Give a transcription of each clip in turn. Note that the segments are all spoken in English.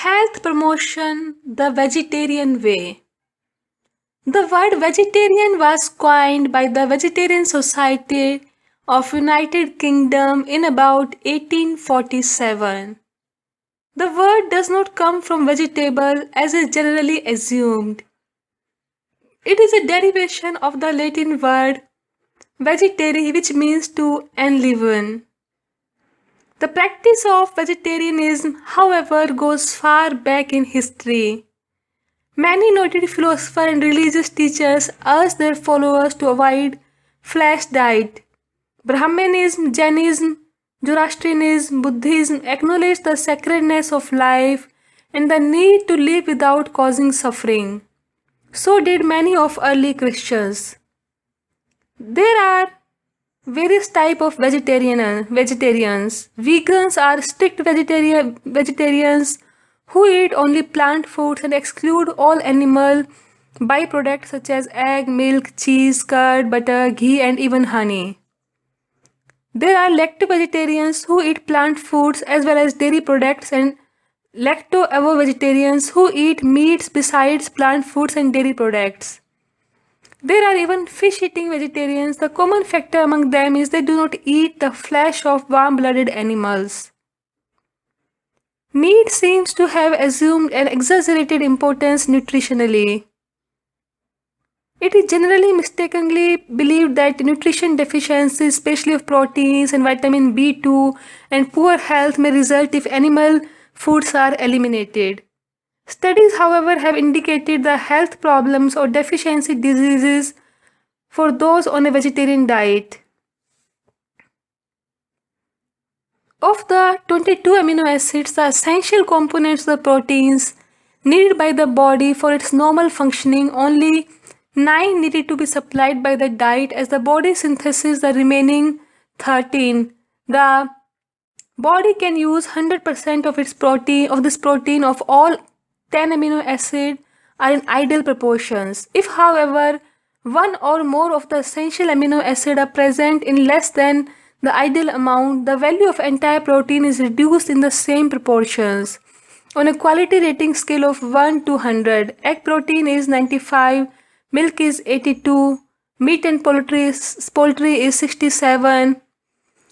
Health promotion the vegetarian way. The word vegetarian was coined by the Vegetarian Society of United Kingdom in about 1847. The word does not come from vegetable as is generally assumed. It is a derivation of the Latin word vegetari, which means to enliven. The practice of vegetarianism, however, goes far back in history. Many noted philosophers and religious teachers urged their followers to avoid flesh diet. Brahmanism, Jainism, Zoroastrianism, Buddhism acknowledged the sacredness of life and the need to live without causing suffering. So did many of early Christians. There are various types of vegetarians. Vegans are strict vegetarians who eat only plant foods and exclude all animal byproducts such as egg, milk, cheese, curd, butter, ghee, and even honey. There are lacto-vegetarians who eat plant foods as well as dairy products, and lacto-avo-vegetarians who eat meats besides plant foods and dairy products. There are even fish-eating vegetarians. The common factor among them is they do not eat the flesh of warm-blooded animals. Meat seems to have assumed an exaggerated importance nutritionally. It is generally mistakenly believed that nutrition deficiency, especially of proteins and vitamin B2, and poor health may result if animal foods are eliminated. Studies, however, have indicated the health problems or deficiency diseases for those on a vegetarian diet. Of the 22 amino acids, the essential components of the proteins needed by the body for its normal functioning, only 9 needed to be supplied by the diet as the body synthesizes the remaining 13. The body can use 100% of this protein of all 10 amino acids are in ideal proportions. If, however, one or more of the essential amino acids are present in less than the ideal amount, the value of entire protein is reduced in the same proportions. On a quality rating scale of 1 to 100, egg protein is 95, milk is 82, meat and poultry is 67,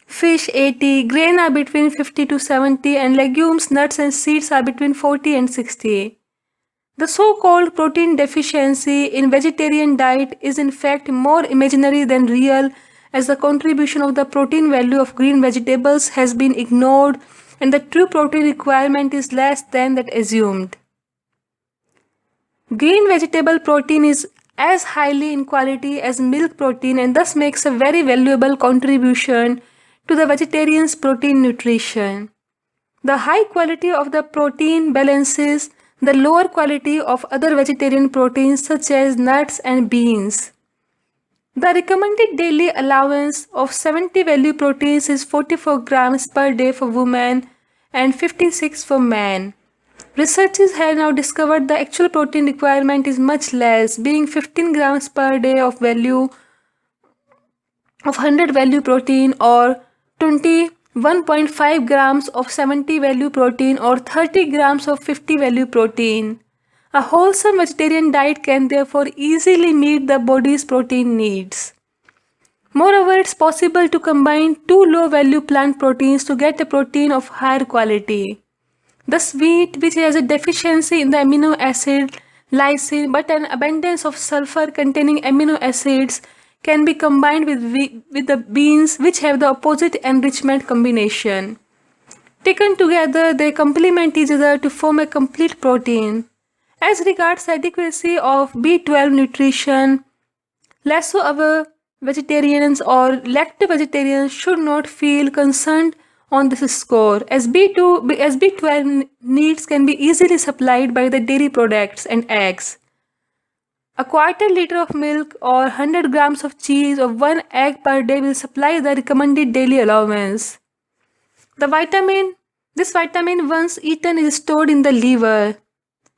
fish 80, grain are between 50 to 70, and legumes, nuts and seeds are between 40 and 60. The so-called protein deficiency in vegetarian diet is in fact more imaginary than real, as the contribution of the protein value of green vegetables has been ignored and the true protein requirement is less than that assumed. Green vegetable protein is as highly in quality as milk protein and thus makes a very valuable contribution to the vegetarian's protein nutrition. The high quality of the protein balances the lower quality of other vegetarian proteins such as nuts and beans. The recommended daily allowance of 70 value proteins is 44 grams per day for women and 56 for men. Researchers have now discovered the actual protein requirement is much less, being 15 grams per day of 100 value protein, or 21.5 grams of 70 value protein, or 30 grams of 50 value protein. A wholesome vegetarian diet can therefore easily meet the body's protein needs. Moreover, it's possible to combine two low-value plant proteins to get a protein of higher quality. Thus, wheat, which has a deficiency in the amino acid lysine but an abundance of sulfur-containing amino acids, can be combined with the beans, which have the opposite enrichment combination. Taken together, they complement each other to form a complete protein. As regards the adequacy of B12 nutrition, lacto-vegetarians or lacto-vegetarians should not feel concerned on this score, as B12 needs can be easily supplied by the dairy products and eggs. A quarter liter of milk or 100 grams of cheese or 1 egg per day will supply the recommended daily allowance. This vitamin once eaten is stored in the liver.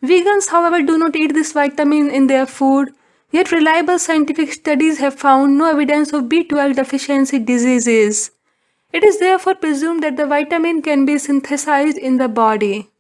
Vegans, however, do not eat this vitamin in their food, yet reliable scientific studies have found no evidence of B12 deficiency diseases. It is therefore presumed that the vitamin can be synthesized in the body.